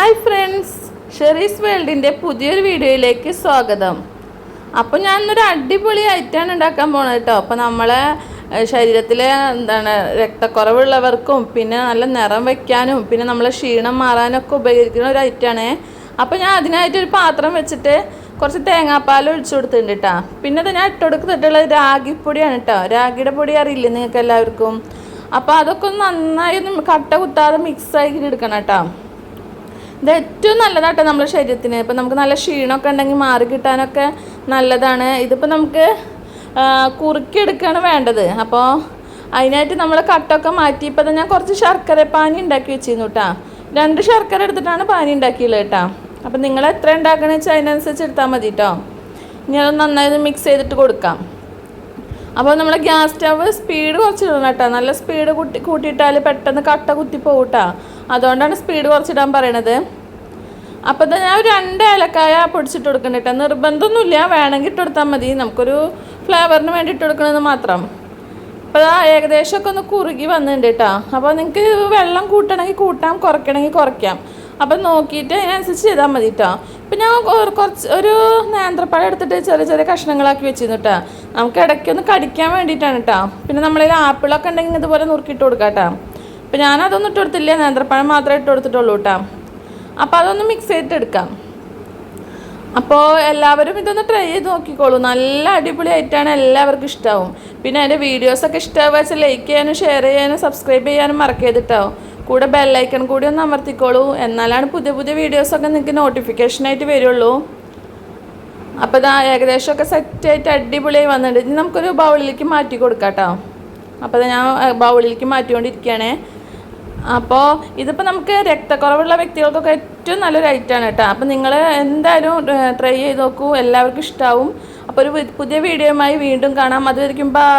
Hi friends, Sherry's വേൾഡിൻ്റെ പുതിയൊരു വീഡിയോയിലേക്ക് സ്വാഗതം. അപ്പോൾ ഞാനൊരു അടിപൊളി ഐറ്റമാണ് ഉണ്ടാക്കാൻ പോണത് കേട്ടോ. അപ്പോൾ നമ്മളെ ശരീരത്തിലെ രക്തക്കുറവുള്ളവർക്കും പിന്നെ നല്ല നിറം വയ്ക്കാനും പിന്നെ നമ്മളെ ക്ഷീണം മാറാനൊക്കെ ഉപയോഗിക്കുന്ന ഒരു ഐറ്റമാണ്. അപ്പോൾ ഞാൻ അതിനായിട്ടൊരു പാത്രം വെച്ചിട്ട് കുറച്ച് തേങ്ങാപ്പാൽ ഒഴിച്ചു കൊടുത്തിട്ടുണ്ട് കേട്ടോ. പിന്നെ അത് ഞാൻ ഇട്ട് കൊടുത്തിട്ടുള്ളത് രാഗിപ്പൊടിയാണ് കേട്ടോ. രാഗിയുടെ പൊടി അറിയില്ലേ നിങ്ങൾക്ക് എല്ലാവർക്കും? അപ്പോൾ അതൊക്കെ ഒന്ന് നന്നായി കട്ട കുത്താതെ മിക്സാക്കി എടുക്കണം കേട്ടോ. ഇത് ഏറ്റവും നല്ലതാട്ടോ നമ്മുടെ ശരീരത്തിന്. ഇപ്പം നമുക്ക് നല്ല ക്ഷീണമൊക്കെ ഉണ്ടെങ്കിൽ മാറി കിട്ടാനൊക്കെ നല്ലതാണ്. ഇതിപ്പോൾ നമുക്ക് കുറുക്കിയെടുക്കുകയാണ് വേണ്ടത്. അപ്പോൾ അതിനായിട്ട് നമ്മൾ കട്ടൊക്കെ മാറ്റി ഇപ്പം ഞാൻ കുറച്ച് ശർക്കര പാനി ഉണ്ടാക്കി വെച്ചിരുന്നു കേട്ടോ. 2 ശർക്കര എടുത്തിട്ടാണ് പാനി ഉണ്ടാക്കിയുള്ളത് കേട്ടോ. അപ്പം നിങ്ങൾ എത്ര ഉണ്ടാക്കണമെന്ന് വെച്ചാൽ അതിനനുസരിച്ച് എടുത്താൽ മതി കേട്ടോ. ഇനി അത് നന്നായി മിക്സ് ചെയ്തിട്ട് കൊടുക്കാം. അപ്പോൾ നമ്മൾ ഗ്യാസ് സ്റ്റവ് സ്പീഡ് കുറച്ചിടണം കേട്ടോ. നല്ല സ്പീഡ് കൂട്ടിയിട്ടാൽ പെട്ടെന്ന് കട്ട കുത്തിപ്പോവും കേട്ടോ. അതുകൊണ്ടാണ് സ്പീഡ് കുറച്ചിടാൻ പറയണത്. അപ്പോൾ ഞാൻ 2 ഏലക്കായ പൊടിച്ചിട്ട് കൊടുക്കണം കേട്ടോ. നിർബന്ധമൊന്നുമില്ല, വേണമെങ്കിൽ ഇട്ട് കൊടുത്താൽ മതി. നമുക്കൊരു ഫ്ലേവറിന് വേണ്ടി ഇട്ട് കൊടുക്കണമെന്ന് മാത്രം. അപ്പോൾ ഏകദേശമൊക്കെ ഒന്ന് കുറുകി വന്നിട്ടുണ്ട് കേട്ടോ. അപ്പോൾ നിങ്ങൾക്ക് വെള്ളം കൂട്ടണമെങ്കിൽ കൂട്ടാം, കുറയ്ക്കണമെങ്കിൽ കുറയ്ക്കാം. അപ്പം നോക്കിയിട്ട് അതിനനുസരിച്ച് ചെയ്താൽ മതി കേട്ടോ. ഇപ്പം ഞാൻ ഒരു നേന്ത്രപ്പഴം എടുത്തിട്ട് ചെറിയ ചെറിയ കഷ്ണങ്ങളാക്കി വെച്ചിരുന്നു കേട്ടോ. നമുക്ക് ഇടയ്ക്കൊന്ന് കടിക്കാൻ വേണ്ടിയിട്ടാണ് കേട്ടോ. പിന്നെ നമ്മളിൽ ആപ്പിളൊക്കെ ഉണ്ടെങ്കിൽ ഇതുപോലെ നുറുക്കിയിട്ട് കൊടുക്കാം കേട്ടോ. അപ്പം ഞാനതൊന്നും ഇട്ട് കൊടുത്തില്ല, നേന്ത്രപ്പഴം മാത്രമേ ഇട്ട് കൊടുത്തിട്ടുള്ളൂ കേട്ടോ. അപ്പോൾ അതൊന്ന് മിക്സ് ചെയ്തിട്ട് എടുക്കാം. അപ്പോൾ എല്ലാവരും ഇതൊന്ന് ട്രൈ ചെയ്ത് നോക്കിക്കോളൂ. നല്ല അടിപൊളിയായിട്ടാണ്, എല്ലാവർക്കും ഇഷ്ടമാവും. പിന്നെ എൻ്റെ വീഡിയോസൊക്കെ ഇഷ്ടമാവുക വെച്ചാൽ ലൈക്ക് ചെയ്യാനും ഷെയർ ചെയ്യാനും സബ്സ്ക്രൈബ് ചെയ്യാനും മറക്കരുത്. കൂടെ ബെല്ലൈക്കൺ കൂടി ഒന്ന് അമർത്തിക്കോളൂ. എന്നാലാണ് പുതിയ പുതിയ വീഡിയോസൊക്കെ നിങ്ങൾക്ക് നോട്ടിഫിക്കേഷനായിട്ട് വരുള്ളൂ. അപ്പോൾ ഇതാ ഏകദേശമൊക്കെ സെറ്റായിട്ട് അടിപൊളിയായി വന്നിട്ടുണ്ട്. ഇനി നമുക്കൊരു ബൗളിലേക്ക് മാറ്റി കൊടുക്കാം കേട്ടോ. അപ്പോൾ ഞാൻ ബൗളിലേക്ക് മാറ്റിക്കൊണ്ടിരിക്കുകയാണ്. അപ്പോൾ ഇതിപ്പോൾ നമുക്ക് രക്തക്കുറവുള്ള വ്യക്തികൾക്കൊക്കെ ഏറ്റവും നല്ലൊരു ഐറ്റമാണ് കേട്ടോ. അപ്പോൾ നിങ്ങൾ എന്തായാലും ട്രൈ ചെയ്ത് നോക്കൂ, എല്ലാവർക്കും ഇഷ്ടമാവും. അപ്പോൾ ഒരു പുതിയ വീഡിയോയുമായി വീണ്ടും കാണാം. അതുവരെയും ബൈ.